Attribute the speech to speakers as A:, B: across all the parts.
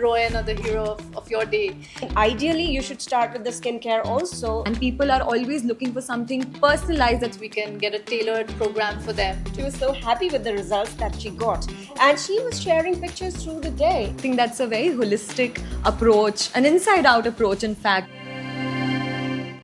A: heroine or the hero of your day.
B: Ideally, you should start with the skincare also.
C: And people are always looking for something personalized that
A: We can get a tailored program for them.
B: She was so happy with the results that she got. And she was sharing pictures through the day.
C: I think that's a very holistic approach, an inside-out approach, in fact.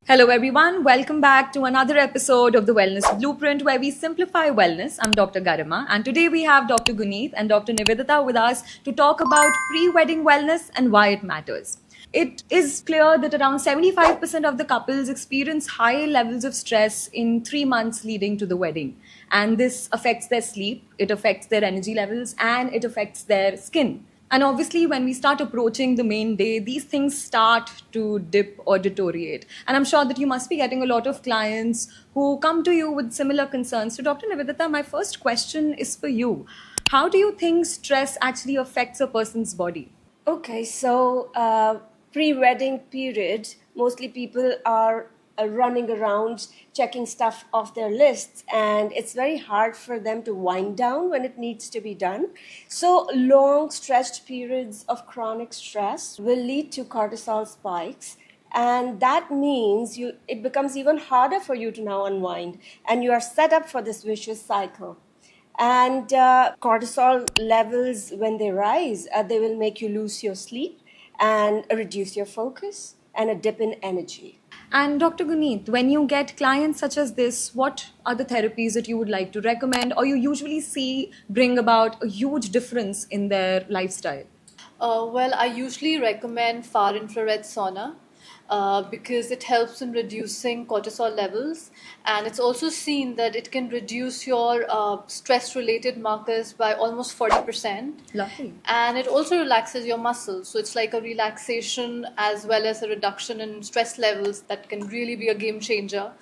C: Hello everyone, welcome back to another episode of the Wellness Blueprint where we simplify wellness. I'm Dr. Garima and today we have Dr. Guneet and Dr. Nivedita with us to talk about pre-wedding wellness and why it matters. It is clear that around 75% of the couples experience high levels of stress in 3 months leading to the wedding. And this affects their sleep, it affects their energy levels, and it affects their skin. And obviously, when we start approaching the main day, these things start to dip or deteriorate. And I'm sure that you must be getting a lot of clients who come to you with similar concerns. So, Dr. Nivedita, my first question is for you. How do you think stress actually affects a person's body?
B: Okay, so pre-wedding period, mostly people are running around checking stuff off their lists, and it's very hard for them to wind down when it needs to be done. So long stretched periods of chronic stress will lead to cortisol spikes, and that means it becomes even harder for you to now unwind, and you are set up for this vicious cycle. And cortisol levels, when they rise, they will make you lose your sleep and reduce your focus and a dip in energy.
C: And Dr. Guneet, when you get clients such as this, what are the therapies that you would like to recommend or you usually see bring about a huge difference in their lifestyle?
A: Well, I usually recommend far infrared sauna. Because it helps in reducing cortisol levels, and it's also seen that it can reduce your stress-related markers by almost 40%.
C: Lovely.
A: And it also relaxes your muscles, so it's like a relaxation as well as a reduction in stress levels that can really be a game changer.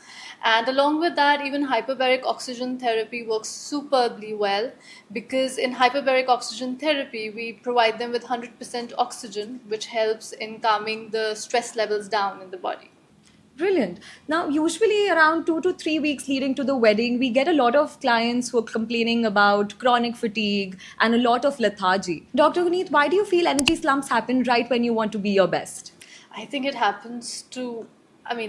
A: And along with that, even hyperbaric oxygen therapy works superbly well, because in hyperbaric oxygen therapy, we provide them with 100% oxygen, which helps in calming the stress levels down in the body.
C: Brilliant. Now, usually around 2 to 3 weeks leading to the wedding, we get a lot of clients who are complaining about chronic fatigue and a lot of lethargy. Dr. Guneet, why do you feel energy slumps happen right when you want to be your best?
A: I think it happens to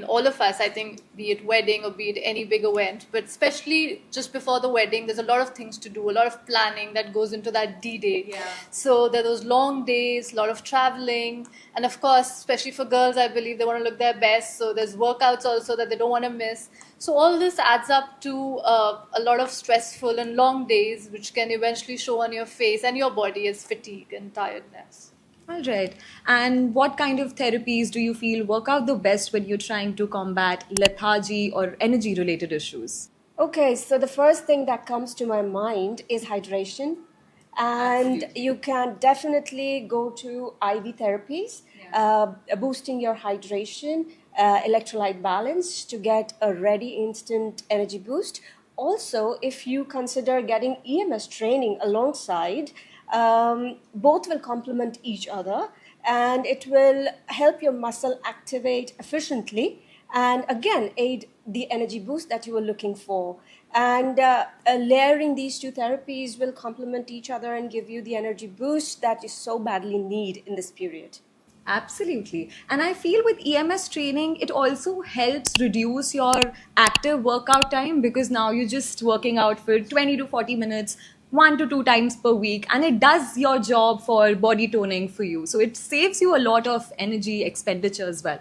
A: all of us, I think, be it wedding or be it any big event, but especially just before the wedding, there's a lot of things to do, a lot of planning that goes into that D-Day.
C: Yeah.
A: So there are those long days, a lot of traveling, and of course, especially for girls, I believe they want to look their best, so there's workouts also that they don't want to miss. So all this adds up to a lot of stressful and long days, which can eventually show on your face and your body as fatigue and tiredness.
C: All right. And what kind of therapies do you feel work out the best when you're trying to combat lethargy or energy related issues?
B: Okay, so the first thing that comes to my mind is hydration. And
C: Absolutely.
B: you can definitely go to IV therapies, boosting your hydration, electrolyte balance to get a ready instant energy boost. Also, if you consider getting EMS training alongside, both will complement each other and it will help your muscle activate efficiently and again aid the energy boost that you were looking for. And layering these two therapies will complement each other and give you the energy boost that you so badly need in this period.
C: Absolutely. And I feel with EMS training, it also helps reduce your active workout time because now you're just working out for 20 to 40 minutes, 1 to 2 times per week, and it does your job for body toning for you. So it saves you a lot of energy expenditure as well.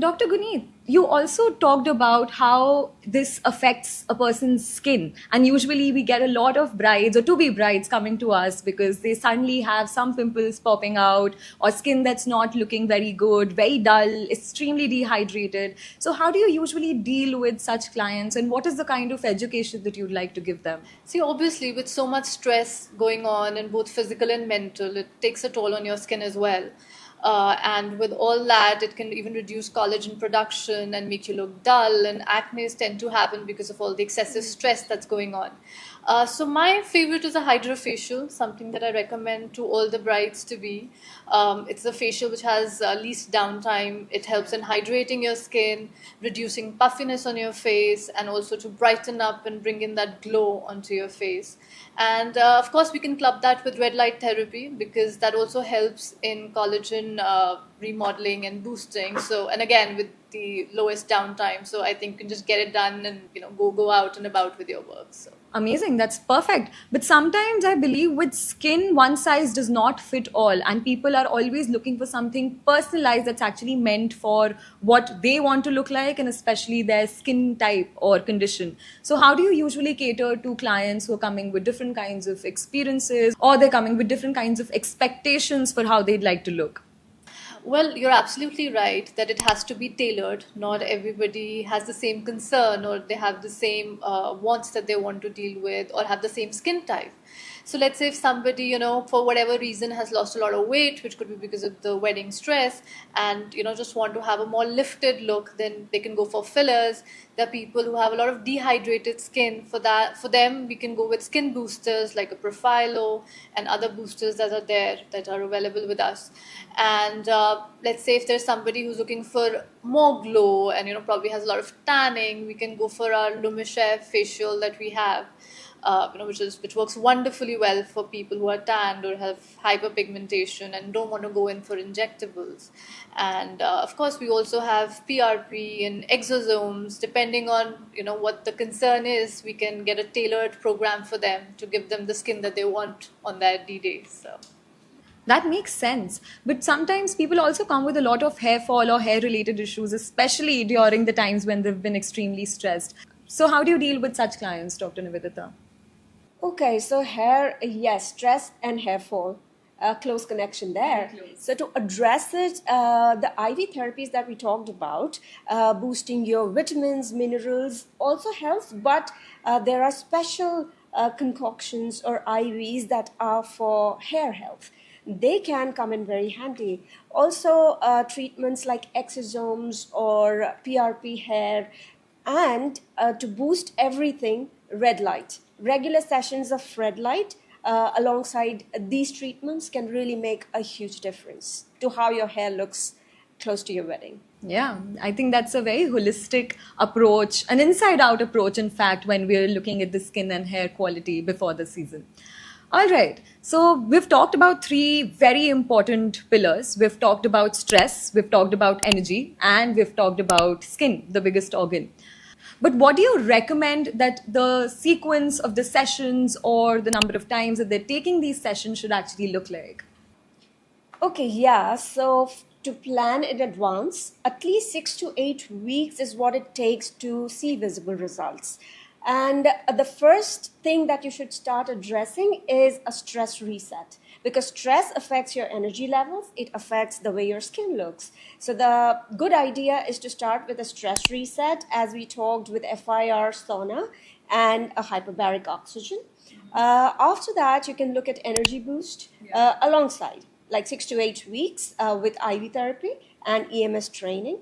C: Dr. Guneet, you also talked about how this affects a person's skin. And usually we get a lot of brides or to-be brides coming to us because they suddenly have some pimples popping out or skin that's not looking very good, very dull, extremely dehydrated. So how do you usually deal with such clients and what is the kind of education that you'd like to give them?
A: See, obviously, with so much stress going on in both physical and mental, it takes a toll on your skin as well. And with all that, it can even reduce collagen production and make you look dull, and acne tend to happen because of all the excessive stress that's going on. So my favorite is a hydrofacial, something that I recommend to all the brides to be. It's a facial which has least downtime. It helps in hydrating your skin, reducing puffiness on your face, and also to brighten up and bring in that glow onto your face. And of course, we can club that with red light therapy because that also helps in collagen remodeling and boosting. So, and again, with the lowest downtime, so I think you can just get it done and go out and about with your work. So.
C: Amazing, that's perfect. But sometimes I believe with skin, one size does not fit all, and people are always looking for something personalized that's actually meant for what they want to look like, and especially their skin type or condition. So, how do you usually cater to clients who are coming with different kinds of experiences, or they're coming with different kinds of expectations for how they'd like to look?
A: Well, you're absolutely right that it has to be tailored. Not everybody has the same concern or they have the same wants that they want to deal with or have the same skin type. So let's say if somebody, for whatever reason has lost a lot of weight, which could be because of the wedding stress, and, just want to have a more lifted look, then they can go for fillers. There are people who have a lot of dehydrated skin. For them, we can go with skin boosters like a Profilo and other boosters that are there that are available with us. And let's say if there's somebody who's looking for more glow and, probably has a lot of tanning, we can go for our Lumishare facial that we have. Which works wonderfully well for people who are tanned or have hyperpigmentation and don't want to go in for injectables. And of course, we also have PRP and exosomes. Depending on what the concern is, we can get a tailored program for them to give them the skin that they want on their D-Day. So.
C: That makes sense. But sometimes people also come with a lot of hair fall or hair related issues, especially during the times when they've been extremely stressed. So, how do you deal with such clients, Dr. Nivedita?
B: Okay, so hair, yes, stress and hair fall, close connection there. So to address it, the IV therapies that we talked about, boosting your vitamins, minerals also helps, but there are special concoctions or IVs that are for hair health. They can come in very handy. Also, treatments like exosomes or PRP hair, and to boost everything, red light. Regular sessions of red light alongside these treatments can really make a huge difference to how your hair looks close to your wedding.
C: Yeah, I think that's a very holistic approach, an inside out approach, in fact, when we're looking at the skin and hair quality before the season. All right, so we've talked about three very important pillars. We've talked about stress, we've talked about energy, and we've talked about skin, the biggest organ. But what do you recommend that the sequence of the sessions or the number of times that they're taking these sessions should actually look like?
B: Okay, yeah. So to plan in advance, at least 6 to 8 weeks is what it takes to see visible results. And the first thing that you should start addressing is a stress reset, because stress affects your energy levels. It affects the way your skin looks. So the good idea is to start with a stress reset, as we talked with FIR sauna and a hyperbaric oxygen. After that, you can look at energy boost alongside, like 6 to 8 weeks with IV therapy and EMS training.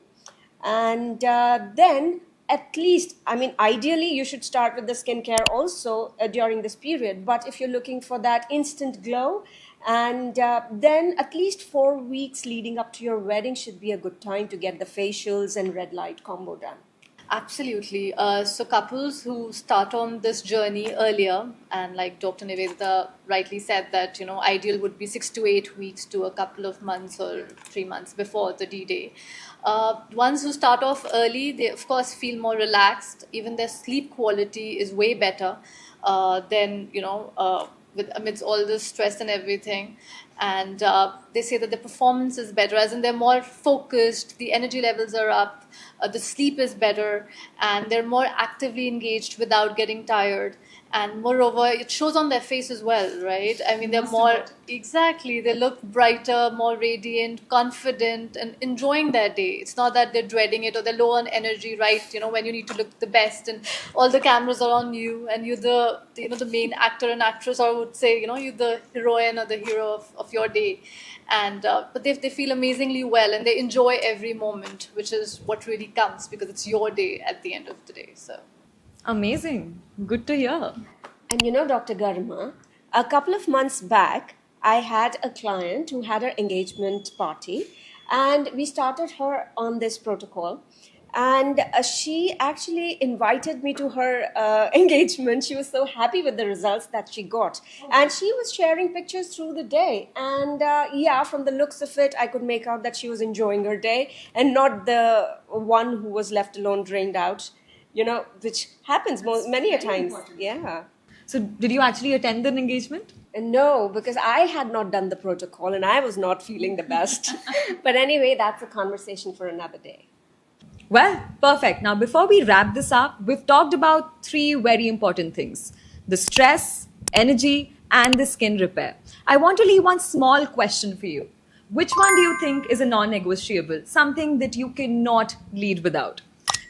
B: And then at least, ideally you should start with the skincare also during this period. But if you're looking for that instant glow, and then at least 4 weeks leading up to your wedding should be a good time to get the facials and red light combo done.
A: Absolutely. So couples who start on this journey earlier, and like Dr. Nivedita rightly said that, ideal would be 6 to 8 weeks to a couple of months or 3 months before the D-Day. Ones who start off early, they of course feel more relaxed. Even their sleep quality is way better than, amidst all the stress and everything. And they say that the performance is better, as in they're more focused, the energy levels are up, the sleep is better, and they're more actively engaged without getting tired. And moreover, it shows on their face as well, right? They're more, exactly, they look brighter, more radiant, confident, and enjoying their day. It's not that they're dreading it or they're low on energy, right? When you need to look the best and all the cameras are on you and you're the main actor and actress, or I would say, you're the heroine or the hero of your day. And but they feel amazingly well and they enjoy every moment, which is what really counts, because it's your day at the end of the day. So
C: amazing, good to hear.
B: And you know, Dr. Garma, a couple of months back, I had a client who had her engagement party, and we started her on this protocol. And she actually invited me to her engagement. She was so happy with the results that she got. And she was sharing pictures through the day. And yeah, from the looks of it, I could make out that she was enjoying her day and not the one who was left alone, drained out, you know, which happens many a times. Yeah.
C: So, did you actually attend an engagement?
B: No, because I had not done the protocol and I was not feeling the best. But anyway, that's a conversation for another day.
C: Well, perfect. Now, before we wrap this up, we've talked about three very important things: the stress, energy, and the skin repair. I want to leave one small question for you. Which one do you think is a non negotiable, something that you cannot lead without?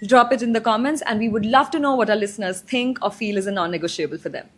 C: Drop it in the comments, and we would love to know what our listeners think or feel is a non negotiable for them.